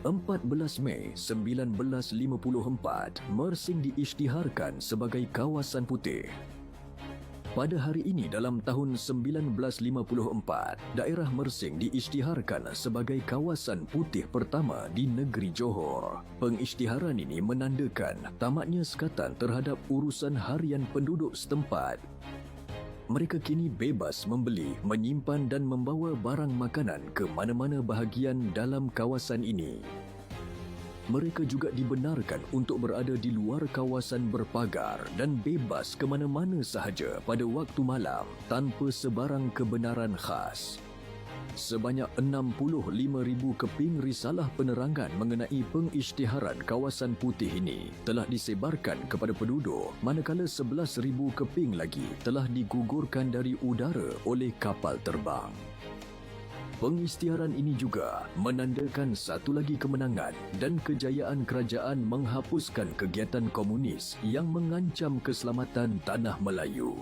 14 Mei 1954, Mersing diisytiharkan sebagai kawasan putih. Pada hari ini dalam tahun 1954, daerah Mersing diisytiharkan sebagai kawasan putih pertama di negeri Johor. Pengisytiharan ini menandakan tamatnya sekatan terhadap urusan harian penduduk setempat. Mereka kini bebas membeli, menyimpan dan membawa barang makanan ke mana-mana bahagian dalam kawasan ini. Mereka juga dibenarkan untuk berada di luar kawasan berpagar dan bebas ke mana-mana sahaja pada waktu malam tanpa sebarang kebenaran khas. Sebanyak 65,000 keping risalah penerangan mengenai pengisytiharan kawasan putih ini telah disebarkan kepada penduduk, manakala 11,000 keping lagi telah digugurkan dari udara oleh kapal terbang. Pengisytiharan ini juga menandakan satu lagi kemenangan dan kejayaan kerajaan menghapuskan kegiatan komunis yang mengancam keselamatan tanah Melayu.